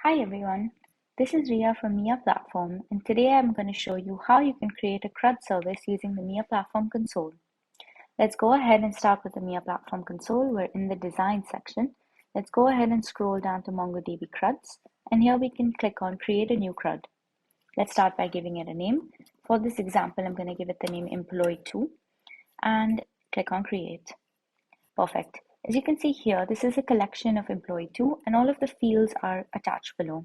Hi everyone, this is Rhea from miaplatform, and today I'm going to show you how you can create a CRUD service using the miaplatform console. Let's go ahead and start with the miaplatform console. We're in the design section. Let's go ahead and scroll down to MongoDB CRUDs, and here we can click on create a new CRUD. Let's start by giving it a name. For this example, I'm going to give it the name employee2 and click on create. Perfect. As you can see here, this is a collection of employee2 and all of the fields are attached below.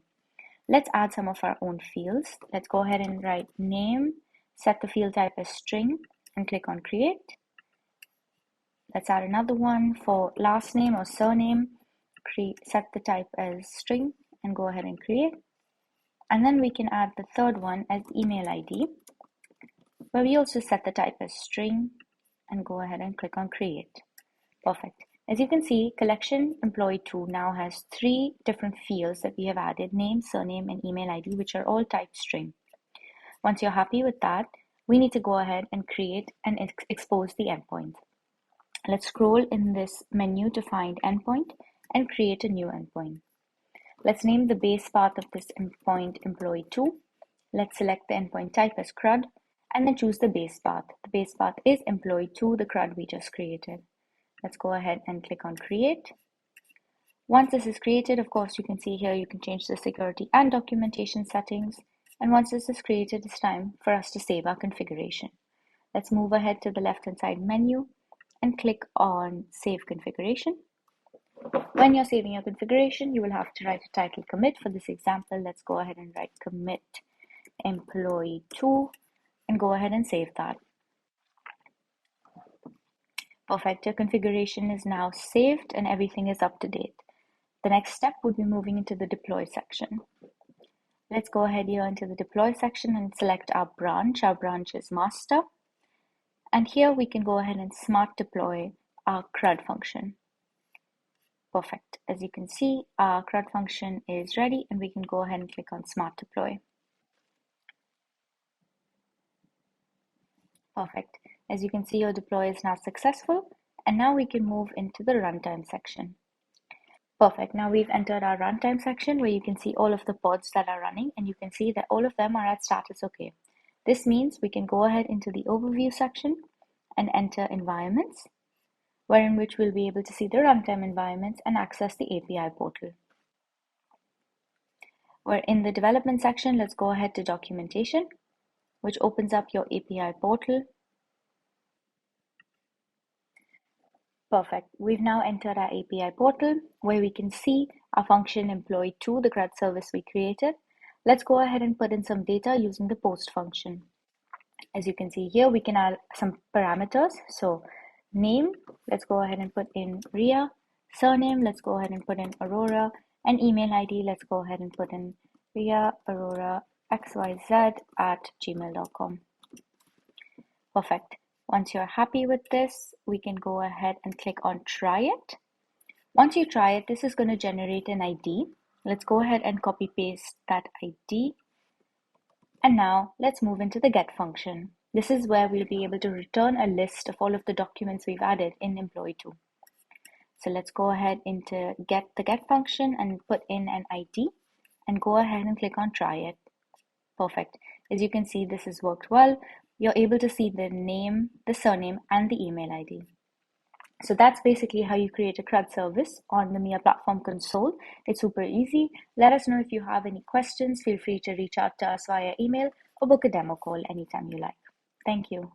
Let's add some of our own fields. Let's go ahead and write name, set the field type as string and click on create. Let's add another one for last name or surname. Set the type as string and go ahead and create. And then we can add the third one as email ID, where we also set the type as string and go ahead and click on create. Perfect. As you can see, collection employee2 now has 3 different fields that we have added: name, surname, and email ID, which are all typed string. Once you're happy with that, we need to go ahead and create and expose the endpoint. Let's scroll in this menu to find endpoint and create a new endpoint. Let's name the base path of this endpoint employee2. Let's select the endpoint type as CRUD and then choose the base path. The base path is employee2, the CRUD we just created. Let's go ahead and click on create. Once this is created, of course, you can see here you can change the security and documentation settings. And once this is created, it's time for us to save our configuration. Let's move ahead to the left-hand side menu and click on Save Configuration. When you're saving your configuration, you will have to write a title commit. For this example, let's go ahead and write commit employee2 and go ahead and save that. Perfect, your configuration is now saved and everything is up to date. The next step would be moving into the deploy section. Let's go ahead here into the deploy section and select our branch. Our branch is master. And here we can go ahead and smart deploy our CRUD function. Perfect. As you can see, our CRUD function is ready and we can go ahead and click on smart deploy. Perfect. As you can see, your deploy is now successful, and now we can move into the runtime section. Perfect. Now we've entered our runtime section where you can see all of the pods that are running, and you can see that all of them are at status OK. This means we can go ahead into the overview section and enter environments, wherein which we'll be able to see the runtime environments and access the API portal. We're in the development section. Let's go ahead to documentation, which opens up your API portal. Perfect. We've now entered our API portal where we can see our function employee2, the CRUD service we created. Let's go ahead and put in some data using the post function. As you can see here, we can add some parameters. So name, let's go ahead and put in Rhea. Surname, let's go ahead and put in Arora. And email ID, let's go ahead and put in Rhea Arora xyz@gmail.com. Perfect. Once you're happy with this, we can go ahead and click on try it. Once you try it, this is going to generate an ID. Let's go ahead and copy paste that ID. And now let's move into the get function. This is where we'll be able to return a list of all of the documents we've added in employee2. So let's go ahead into the get function and put in an ID and go ahead and click on try it. Perfect. As you can see, this has worked well. You're able to see the name, the surname, and the email ID. So that's basically how you create a CRUD service on the miaplatform console. It's super easy. Let us know if you have any questions. Feel free to reach out to us via email or book a demo call anytime you like. Thank you.